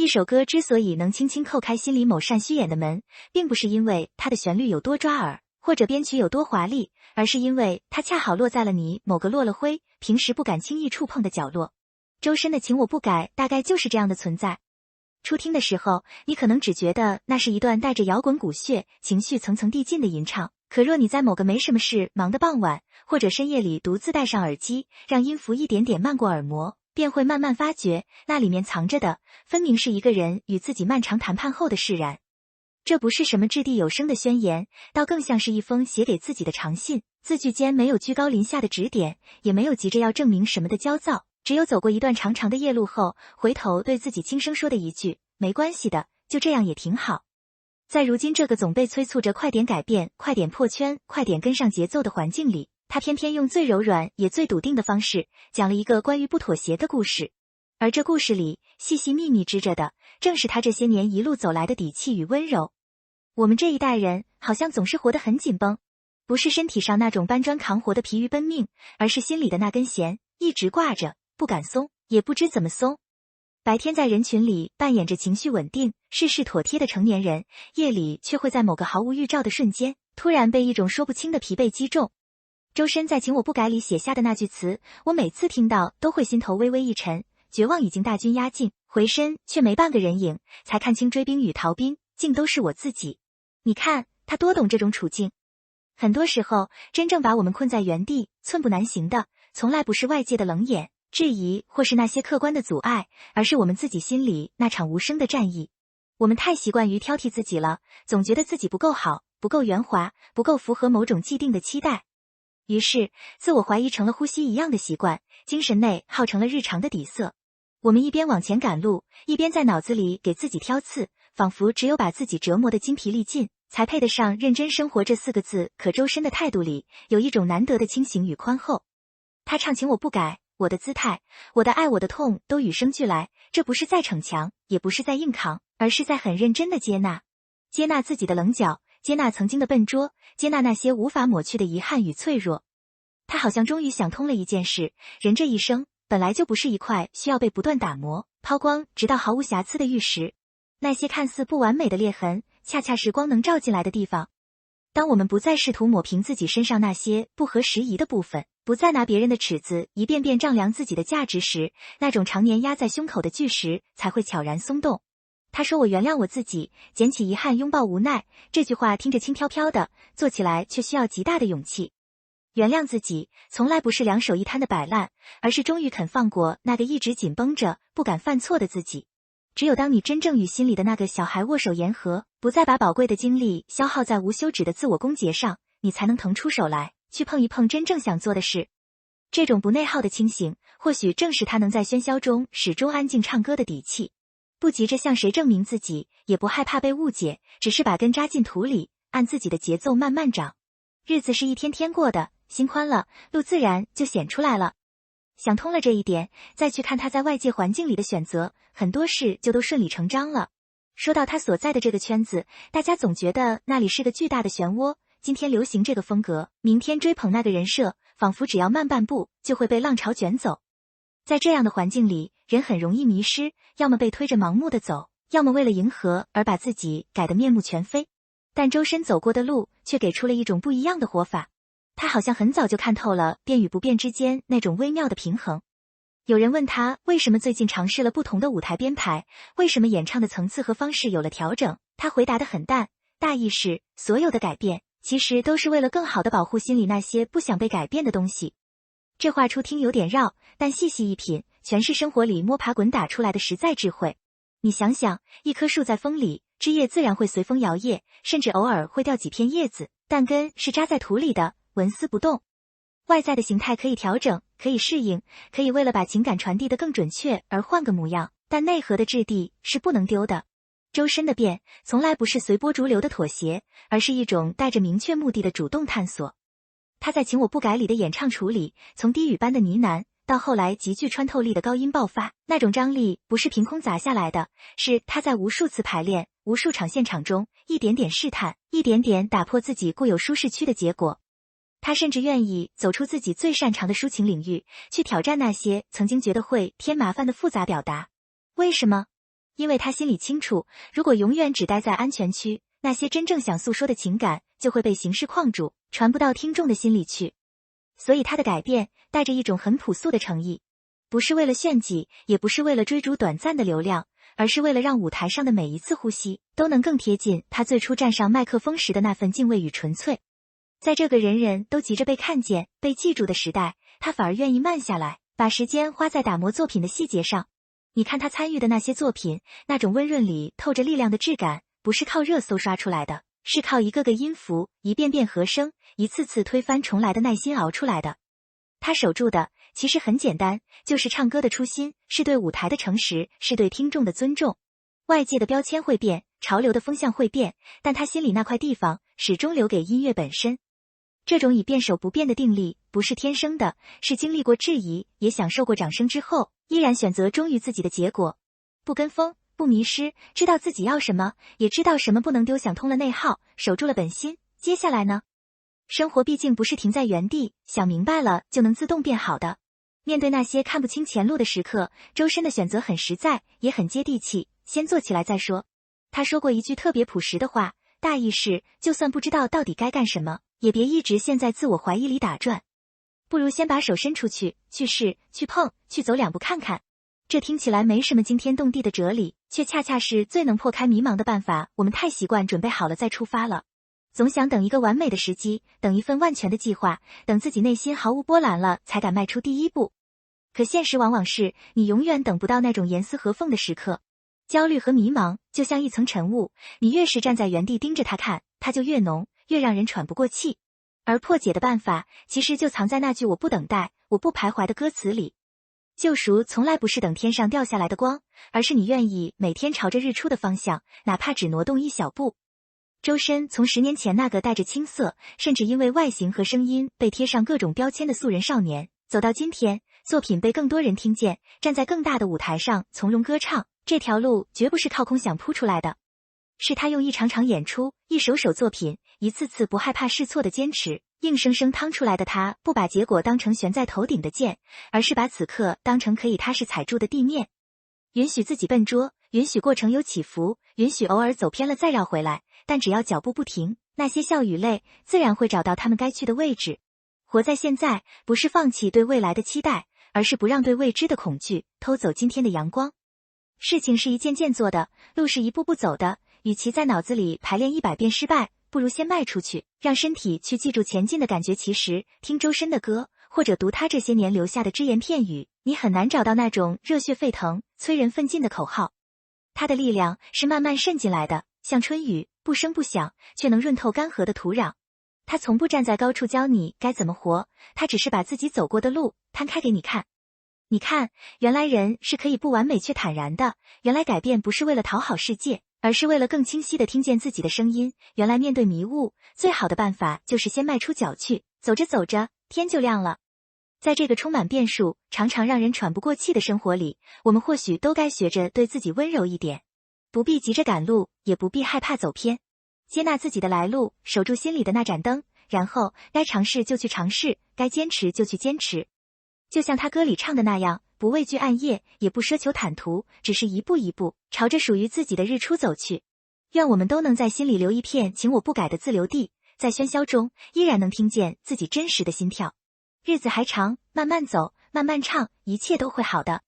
一首歌之所以能轻轻叩开心里某扇虚掩的门，并不是因为它的旋律有多抓耳，或者编曲有多华丽，而是因为它恰好落在了你某个落了灰，平时不敢轻易触碰的角落。周深的《情我不改》大概就是这样的存在。初听的时候，你可能只觉得那是一段带着摇滚骨血、情绪层层递进的吟唱。可若你在某个没什么事忙的傍晚，或者深夜里独自戴上耳机，让音符一点点漫过耳膜，便会慢慢发觉，那里面藏着的，分明是一个人与自己漫长谈判后的释然。这不是什么掷地有声的宣言，倒更像是一封写给自己的长信，字句间没有居高临下的指点，也没有急着要证明什么的焦躁，只有走过一段长长的夜路后，回头对自己轻声说的一句，没关系的，就这样也挺好。在如今这个总被催促着快点改变、快点破圈、快点跟上节奏的环境里，他偏偏用最柔软也最笃定的方式，讲了一个关于不妥协的故事。而这故事里，细细密密织着的，正是他这些年一路走来的底气与温柔。我们这一代人，好像总是活得很紧绷，不是身体上那种搬砖扛活的疲于奔命，而是心里的那根弦，一直挂着，不敢松，也不知怎么松。白天在人群里扮演着情绪稳定、事事妥帖的成年人，夜里却会在某个毫无预兆的瞬间，突然被一种说不清的疲惫击中。周深在《情我不改》里写下的那句词，我每次听到都会心头微微一沉，绝望已经大军压境，回身却没半个人影，才看清追兵与逃兵，竟都是我自己。你看，他多懂这种处境。很多时候，真正把我们困在原地，寸步难行的，从来不是外界的冷眼、质疑或是那些客观的阻碍，而是我们自己心里那场无声的战役。我们太习惯于挑剔自己了，总觉得自己不够好，不够圆滑，不够符合某种既定的期待。于是，自我怀疑成了呼吸一样的习惯，精神内耗成了日常的底色。我们一边往前赶路，一边在脑子里给自己挑刺，仿佛只有把自己折磨得筋疲力尽，才配得上认真生活这4个字。可周深的态度里，有一种难得的清醒与宽厚。他唱情我不改，我的姿态，我的爱，我的痛，都与生俱来，这不是在逞强，也不是在硬扛，而是在很认真的接纳。接纳自己的棱角，接纳曾经的笨拙，接纳那些无法抹去的遗憾与脆弱。他好像终于想通了一件事，人这一生，本来就不是一块需要被不断打磨、抛光，直到毫无瑕疵的玉石。那些看似不完美的裂痕，恰恰是光能照进来的地方。当我们不再试图抹平自己身上那些不合时宜的部分，不再拿别人的尺子一遍遍丈量自己的价值时，那种常年压在胸口的巨石才会悄然松动。他说我原谅我自己，捡起遗憾，拥抱无奈。这句话听着轻飘飘的，做起来却需要极大的勇气。原谅自己，从来不是两手一摊的摆烂，而是终于肯放过那个一直紧绷着、不敢犯错的自己。只有当你真正与心里的那个小孩握手言和，不再把宝贵的精力消耗在无休止的自我攻讦上，你才能腾出手来，去碰一碰真正想做的事。这种不内耗的清醒，或许正是他能在喧嚣中始终安静唱歌的底气。不急着向谁证明自己，也不害怕被误解，只是把根扎进土里，按自己的节奏慢慢长。日子是一天天过的，心宽了，路自然就显出来了。想通了这一点，再去看他在外界环境里的选择，很多事就都顺理成章了。说到他所在的这个圈子，大家总觉得那里是个巨大的漩涡，今天流行这个风格，明天追捧那个人设，仿佛只要慢半步就会被浪潮卷走。在这样的环境里，人很容易迷失，要么被推着盲目的走，要么为了迎合而把自己改得面目全非。但周深走过的路却给出了一种不一样的活法。他好像很早就看透了变与不变之间那种微妙的平衡。有人问他为什么最近尝试了不同的舞台编排，为什么演唱的层次和方式有了调整，他回答得很淡，大意是所有的改变其实都是为了更好地保护心里那些不想被改变的东西。这话初听有点绕，但细细一品，全是生活里摸爬滚打出来的实在智慧。你想想，一棵树在风里，枝叶自然会随风摇曳，甚至偶尔会掉几片叶子，但根是扎在土里的，纹丝不动。外在的形态可以调整，可以适应，可以为了把情感传递得更准确而换个模样，但内核的质地是不能丢的。周深的变，从来不是随波逐流的妥协，而是一种带着明确目的的主动探索。他在《情我不改》里的演唱处理，从低语般的呢喃，到后来极具穿透力的高音爆发，那种张力不是凭空砸下来的，是他在无数次排练、无数场现场中，一点点试探，一点点打破自己固有舒适区的结果。他甚至愿意走出自己最擅长的抒情领域，去挑战那些曾经觉得会添麻烦的复杂表达。为什么？因为他心里清楚，如果永远只待在安全区，那些真正想诉说的情感就会被形式框住，传不到听众的心里去。所以他的改变带着一种很朴素的诚意，不是为了炫技，也不是为了追逐短暂的流量，而是为了让舞台上的每一次呼吸都能更贴近他最初站上麦克风时的那份敬畏与纯粹。在这个人人都急着被看见、被记住的时代，他反而愿意慢下来，把时间花在打磨作品的细节上。你看他参与的那些作品，那种温润里透着力量的质感，不是靠热搜刷出来的，是靠一个个音符、一遍遍和声、一次次推翻重来的耐心熬出来的。他守住的其实很简单，就是唱歌的初心，是对舞台的诚实，是对听众的尊重。外界的标签会变，潮流的风向会变，但他心里那块地方始终留给音乐本身。这种以变守不变的定力不是天生的，是经历过质疑，也享受过掌声之后，依然选择忠于自己的结果。不跟风，不迷失，知道自己要什么，也知道什么不能丢，想通了内耗，守住了本心。接下来呢？生活毕竟不是停在原地，想明白了就能自动变好的。面对那些看不清前路的时刻，周深的选择很实在，也很接地气，先做起来再说。他说过一句特别朴实的话，大意是，就算不知道到底该干什么，也别一直陷在自我怀疑里打转，不如先把手伸出去，去试，去碰，去走两步看看。这听起来没什么惊天动地的哲理，却恰恰是最能破开迷茫的办法。我们太习惯准备好了再出发了，总想等一个完美的时机，等一份万全的计划，等自己内心毫无波澜了才敢迈出第一步。可现实往往是，你永远等不到那种严丝合缝的时刻。焦虑和迷茫就像一层尘雾，你越是站在原地盯着它看，它就越浓，越让人喘不过气。而破解的办法，其实就藏在那句我不等待，我不徘徊的歌词里。救赎从来不是等天上掉下来的光，而是你愿意每天朝着日出的方向，哪怕只挪动一小步。周深从10年前那个带着青涩，甚至因为外形和声音被贴上各种标签的素人少年，走到今天，作品被更多人听见，站在更大的舞台上从容歌唱，这条路绝不是靠空想铺出来的，是他用一场场演出、一首首作品、一次次不害怕试错的坚持，硬生生趟出来的。他不把结果当成悬在头顶的箭，而是把此刻当成可以踏实踩住的地面。允许自己笨拙，允许过程有起伏，允许偶尔走偏了再绕回来，但只要脚步不停，那些笑与泪自然会找到他们该去的位置。活在现在，不是放弃对未来的期待，而是不让对未知的恐惧偷走今天的阳光。事情是一件件做的，路是一步步走的，与其在脑子里排练100遍失败，不如先迈出去，让身体去记住前进的感觉。其实听周深的歌，或者读他这些年留下的只言片语，你很难找到那种热血沸腾、催人奋进的口号。他的力量是慢慢渗进来的，像春雨，不声不响，却能润透干涸的土壤。他从不站在高处教你该怎么活，他只是把自己走过的路摊开给你看。你看，原来人是可以不完美却坦然的，原来改变不是为了讨好世界，而是为了更清晰地听见自己的声音。原来面对迷雾，最好的办法就是先迈出脚去，走着走着，天就亮了。在这个充满变数、常常让人喘不过气的生活里，我们或许都该学着对自己温柔一点，不必急着赶路，也不必害怕走偏，接纳自己的来路，守住心里的那盏灯，然后该尝试就去尝试，该坚持就去坚持。就像他歌里唱的那样，不畏惧暗夜，也不奢求坦途，只是一步一步朝着属于自己的日出走去。愿我们都能在心里留一片情我不改的自留地，在喧嚣中依然能听见自己真实的心跳。日子还长，慢慢走，慢慢唱，一切都会好的。